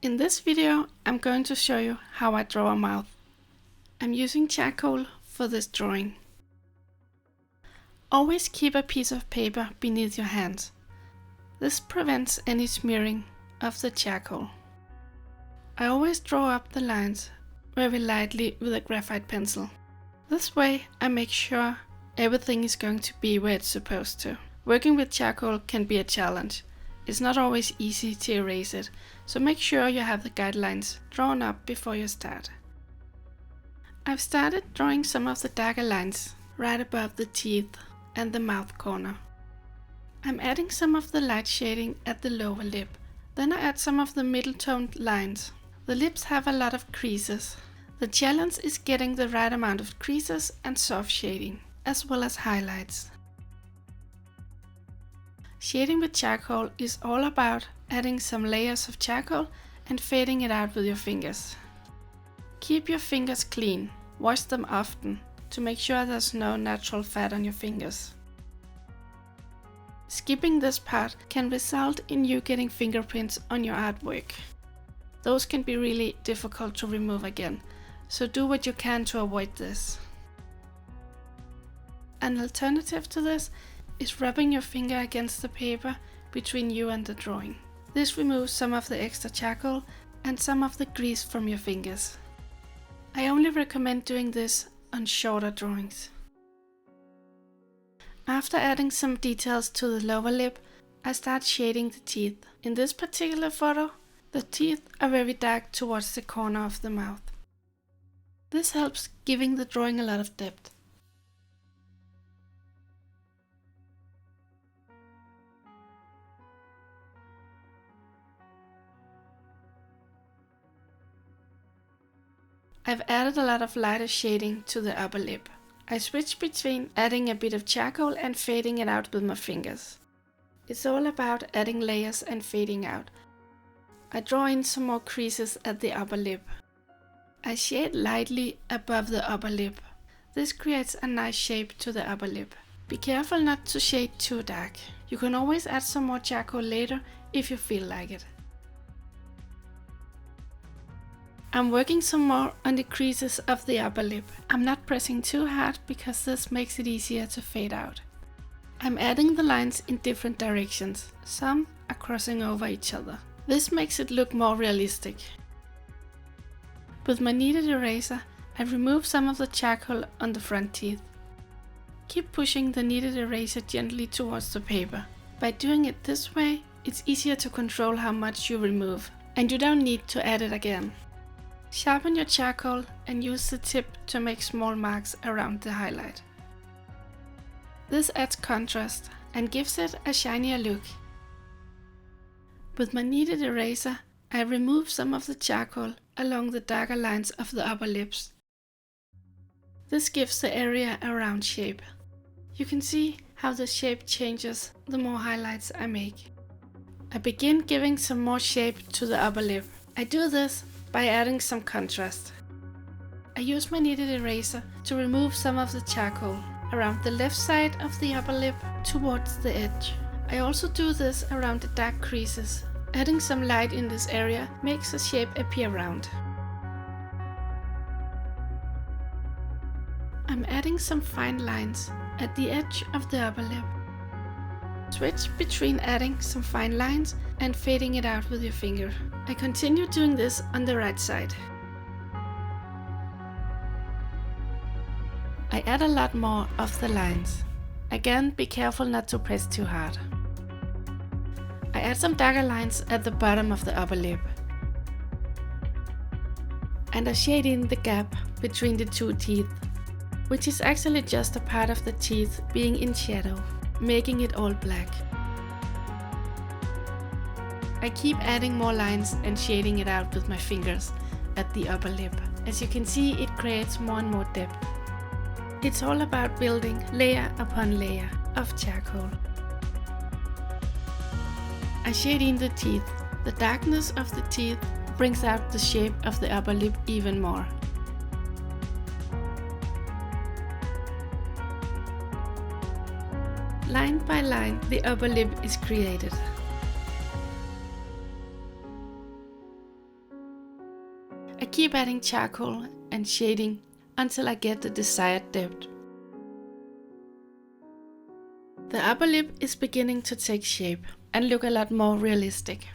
In this video, I'm going to show you how I draw a mouth. I'm using charcoal for this drawing. Always keep a piece of paper beneath your hands. This prevents any smearing of the charcoal. I always draw up the lines very lightly with a graphite pencil. This way I make sure everything is going to be where it's supposed to. Working with charcoal can be a challenge. It's not always easy to erase it, so make sure you have the guidelines drawn up before you start. I've started drawing some of the darker lines right above the teeth and the mouth corner. I'm adding some of the light shading at the lower lip. Then I add some of the middle toned lines. The lips have a lot of creases. The challenge is getting the right amount of creases and soft shading, as well as highlights. Shading with charcoal is all about adding some layers of charcoal and fading it out with your fingers. Keep your fingers clean, wash them often to make sure there's no natural fat on your fingers. Skipping this part can result in you getting fingerprints on your artwork. Those can be really difficult to remove again, so do what you can to avoid this. An alternative to this is rubbing your finger against the paper between you and the drawing. This removes some of the extra charcoal and some of the grease from your fingers. I only recommend doing this on shorter drawings. After adding some details to the lower lip, I start shading the teeth. In this particular photo, the teeth are very dark towards the corner of the mouth. This helps giving the drawing a lot of depth. I've added a lot of lighter shading to the upper lip. I switch between adding a bit of charcoal and fading it out with my fingers. It's all about adding layers and fading out. I draw in some more creases at the upper lip. I shade lightly above the upper lip. This creates a nice shape to the upper lip. Be careful not to shade too dark. You can always add some more charcoal later if you feel like it. I'm working some more on the creases of the upper lip. I'm not pressing too hard because this makes it easier to fade out. I'm adding the lines in different directions. Some are crossing over each other. This makes it look more realistic. With my kneaded eraser, I remove some of the charcoal on the front teeth. Keep pushing the kneaded eraser gently towards the paper. By doing it this way, it's easier to control how much you remove, and you don't need to add it again. Sharpen your charcoal and use the tip to make small marks around the highlight. This adds contrast and gives it a shinier look. With my kneaded eraser, I remove some of the charcoal along the darker lines of the upper lips. This gives the area a round shape. You can see how the shape changes the more highlights I make. I begin giving some more shape to the upper lip. I do this by adding some contrast. I use my kneaded eraser to remove some of the charcoal around the left side of the upper lip towards the edge. I also do this around the dark creases. Adding some light in this area makes the shape appear round. I'm adding some fine lines at the edge of the upper lip. Switch between adding some fine lines and fading it out with your finger. I continue doing this on the right side. I add a lot more of the lines. Again, be careful not to press too hard. I add some darker lines at the bottom of the upper lip. And I shade in the gap between the two teeth, which is actually just a part of the teeth being in shadow, making it all black. I keep adding more lines and shading it out with my fingers at the upper lip. As you can see, it creates more and more depth. It's all about building layer upon layer of charcoal. I shade in the teeth. The darkness of the teeth brings out the shape of the upper lip even more. Line by line, the upper lip is created. keep adding charcoal and shading until I get the desired depth. The upper lip is beginning to take shape and look a lot more realistic.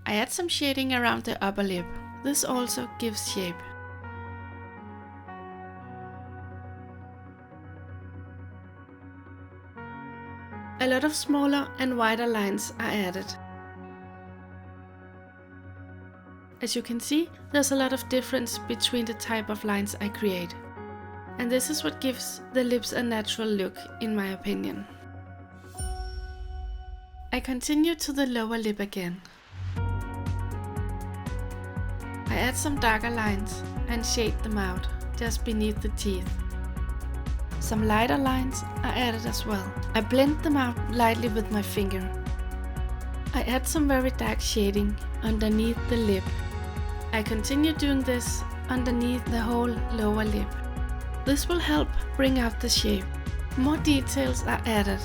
I add some shading around the upper lip. This also gives shape. A lot of smaller and wider lines are added. As you can see, there's a lot of difference between the type of lines I create. And this is what gives the lips a natural look, in my opinion. I continue to the lower lip again. I add some darker lines and shade them out just beneath the teeth. Some lighter lines are added as well. I blend them out lightly with my finger. I add some very dark shading underneath the lip. I continue doing this underneath the whole lower lip. This will help bring out the shape. More details are added.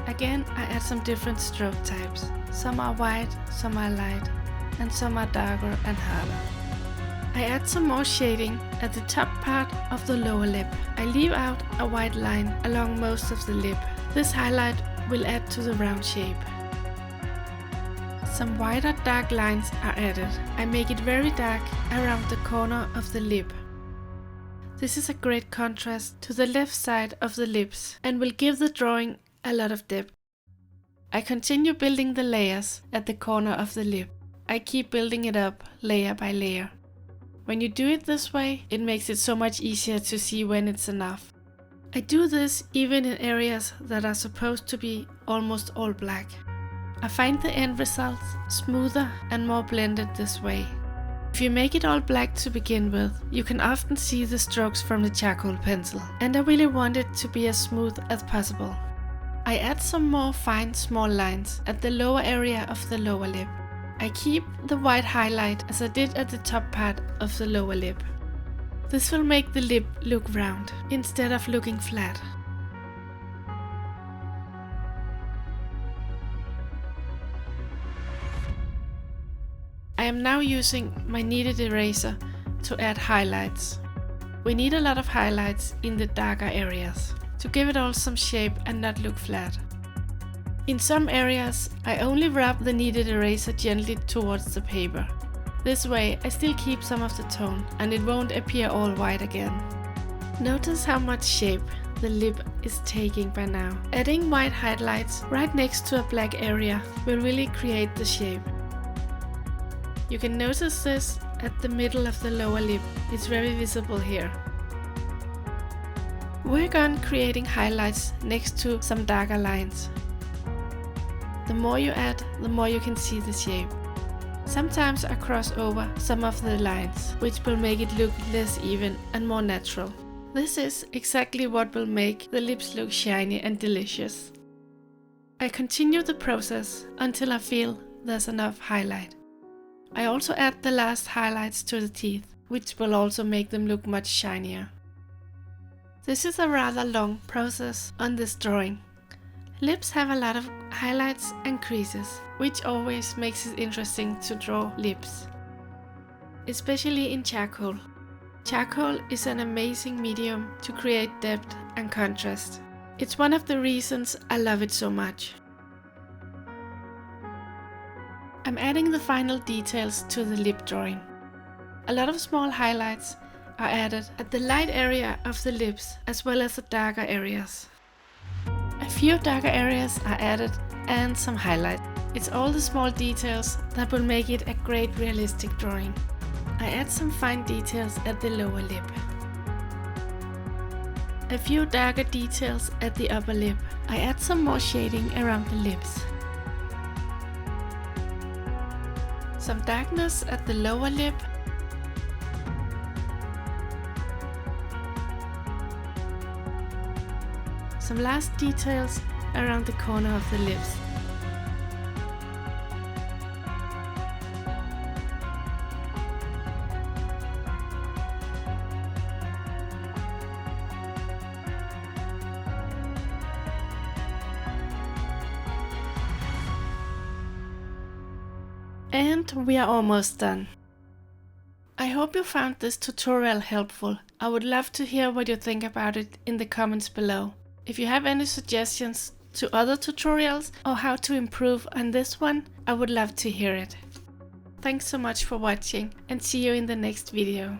Again, I add some different stroke types. Some are white, some are light, and some are darker and harder. I add some more shading at the top part of the lower lip. I leave out a white line along most of the lip. This highlight will add to the round shape. Some wider dark lines are added. I make it very dark around the corner of the lip. This is a great contrast to the left side of the lips and will give the drawing a lot of depth. I continue building the layers at the corner of the lip. I keep building it up layer by layer. When you do it this way, it makes it so much easier to see when it's enough. I do this even in areas that are supposed to be almost all black. I find the end result smoother and more blended this way. If you make it all black to begin with, you can often see the strokes from the charcoal pencil, and I really want it to be as smooth as possible. I add some more fine small lines at the lower area of the lower lip. I keep the white highlight as I did at the top part of the lower lip. This will make the lip look round instead of looking flat. I am now using my kneaded eraser to add highlights. We need a lot of highlights in the darker areas to give it all some shape and not look flat. In some areas, I only rub the kneaded eraser gently towards the paper. This way, I still keep some of the tone and it won't appear all white again. Notice how much shape the lip is taking by now. Adding white highlights right next to a black area will really create the shape. You can notice this at the middle of the lower lip. It's very visible here. Work on creating highlights next to some darker lines. The more you add, the more you can see the shape. Sometimes I cross over some of the lines, which will make it look less even and more natural. This is exactly what will make the lips look shiny and delicious. I continue the process until I feel there's enough highlight. I also add the last highlights to the teeth, which will also make them look much shinier. This is a rather long process on this drawing. Lips have a lot of highlights and creases, which always makes it interesting to draw lips. Especially in charcoal. Charcoal is an amazing medium to create depth and contrast. It's one of the reasons I love it so much. I'm adding the final details to the lip drawing. A lot of small highlights are added at the light area of the lips as well as the darker areas. A few darker areas are added and some highlight. It's all the small details that will make it a great realistic drawing. I add some fine details at the lower lip. A few darker details at the upper lip. I add some more shading around the lips. Some darkness at the lower lip. Some last details around the corner of the lips. And we are almost done. I hope you found this tutorial helpful. I would love to hear what you think about it in the comments below. If you have any suggestions to other tutorials or how to improve on this one, I would love to hear it. Thanks so much for watching and see you in the next video.